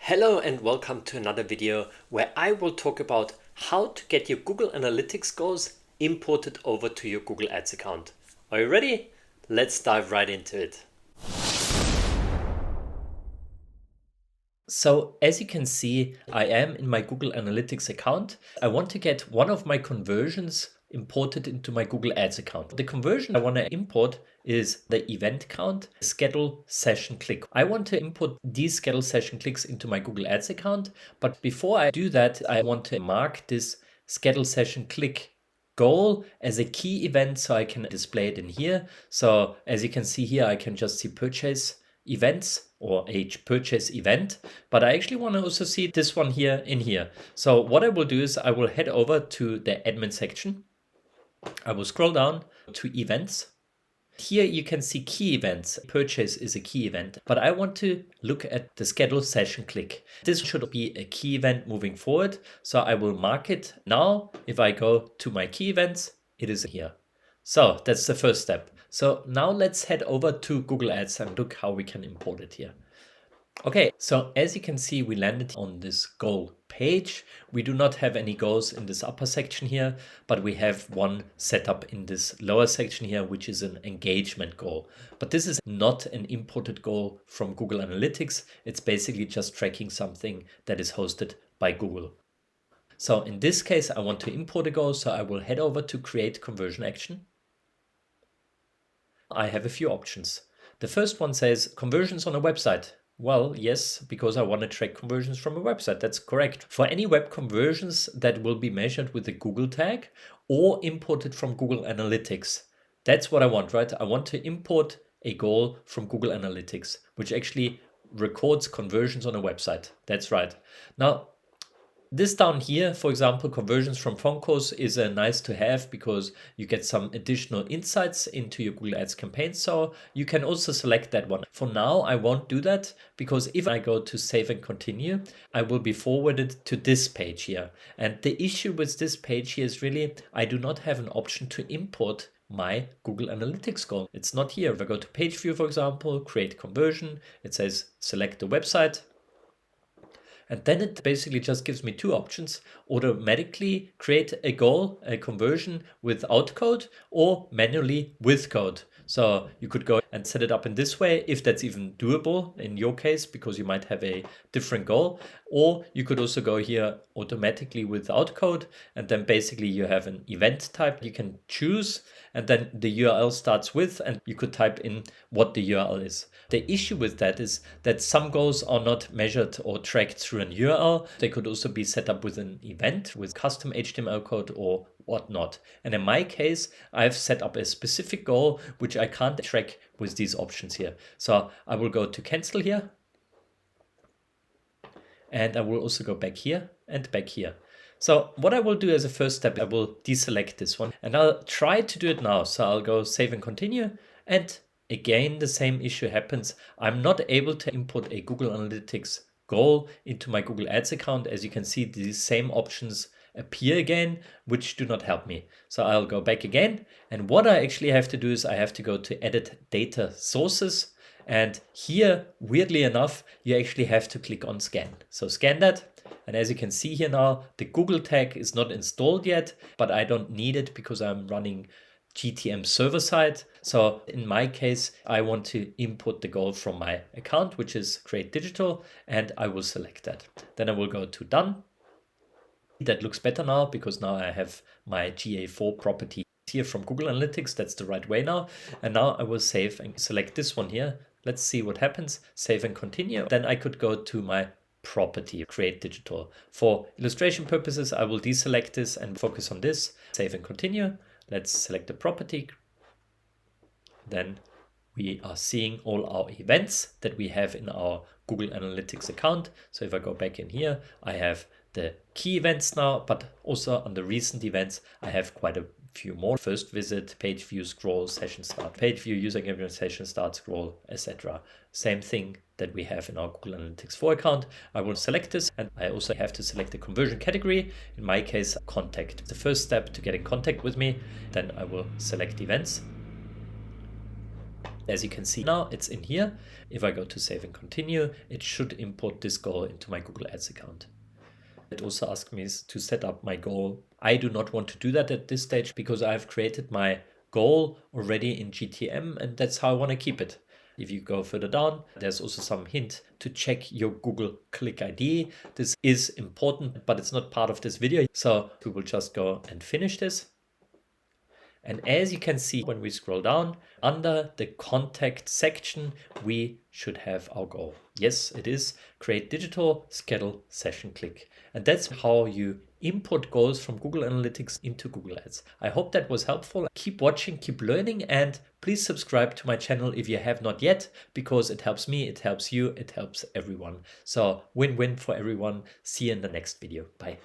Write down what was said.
Hello and welcome to another video where I will talk about how to get your Google Analytics goals imported over to your Google Ads account. Are you ready? Let's dive right into it. So as you can see, I am in my Google Analytics account. I want to get one of my conversions imported into my Google Ads account. The conversion I want to import is the event count schedule session click. I want to import these schedule session clicks into my Google Ads account, but before I do that, I want to mark this schedule session click goal as a key event so I can display it in here. So as you can see here, I can just see purchase events or a purchase event, but I actually want to also see this one here in here. So what I will do is I will head over to the admin section. I will scroll down to events. Here you can see key events. Purchase is a key event, but I want to look at the schedule session click. This should be a key event moving forward. So I will mark it now. If I go to my key events, it is here. So that's the first step. So now let's head over to Google Ads and look how we can import it here. Okay, so as you can see, we landed on this goal page. We do not have any goals in this upper section here, but we have one set up in this lower section here, which is an engagement goal. But this is not an imported goal from Google Analytics. It's basically just tracking something that is hosted by Google. So in this case, I want to import a goal, so I will head over to create conversion action. I have a few options. The first one says conversions on a website. Well, yes, because I want to track conversions from a website. That's correct. For any web conversions that will be measured with the Google tag or imported from Google Analytics. That's what I want, right? I want to import a goal from Google Analytics, which actually records conversions on a website. That's right. Now, this down here, for example, conversions from phone calls is a nice to have because you get some additional insights into your Google Ads campaign. So you can also select that one. For now, I won't do that because if I go to save and continue, I will be forwarded to this page here. And the issue with this page here is really, I do not have an option to import my Google Analytics goal. It's not here. If I go to page view, for example, create conversion, it says select the website. And then it basically just gives me two options: automatically create a goal, a conversion without code, or manually with code. So you could go and set it up in this way, if that's even doable in your case, because you might have a different goal. Or you could also go here automatically without code. And then basically you have an event type you can choose. And then the URL starts with, and you could type in what the URL is. The issue with that is that some goals are not measured or tracked through an URL. They could also be set up with an event with custom HTML code or whatnot. And in my case, I've set up a specific goal which I can't track with these options here. So I will go to cancel here. And I will also go back here and back here. So what I will do as a first step, I will deselect this one and I'll try to do it now. So I'll go save and continue, and again, the same issue happens. I'm not able to import a Google Analytics goal into my Google Ads account. As you can see, these same options appear again, which do not help me. So I'll go back again. And what I actually have to do is I have to go to edit data sources. And here, weirdly enough, you actually have to click on scan. So scan that. And as you can see here now, the Google tag is not installed yet, but I don't need it because I'm running GTM server side. So in my case, I want to import the goal from my account, which is Create Digital, and I will select that. Then I will go to Done. That looks better now because now I have my GA4 property here from Google Analytics. That's the right way now. And now I will save and select this one here. Let's see what happens. Save and continue. Then I could go to my property, Create Digital. For illustration purposes, I will deselect this and focus on this. Save and continue. Let's select the property. Then we are seeing all our events that we have in our Google Analytics account. So if I go back in here, I have the key events now, but also on the recent events, I have quite a few more. First visit, page view, scroll, session start, page view, user engagement, session start, scroll, etc. Same thing that we have in our Google Analytics 4 account. I will select this, and I also have to select the conversion category. In my case, contact. The first step to get in contact with me. Then I will select events. As you can see now, it's in here. If I go to save and continue, it should import this goal into my Google Ads account. It also asks me to set up my goal. I do not want to do that at this stage because I've created my goal already in GTM, and that's how I want to keep it. If you go further down, there's also some hint to check your Google Click ID. This is important, but it's not part of this video. So we will just go and finish this. And as you can see, when we scroll down, under the contact section, we should have our goal. Yes, it is create digital schedule session click. And that's how you import goals from Google Analytics into Google Ads. I hope that was helpful. Keep watching, keep learning, and please subscribe to my channel if you have not yet, because it helps me, it helps you, it helps everyone. So win-win for everyone. See you in the next video. Bye.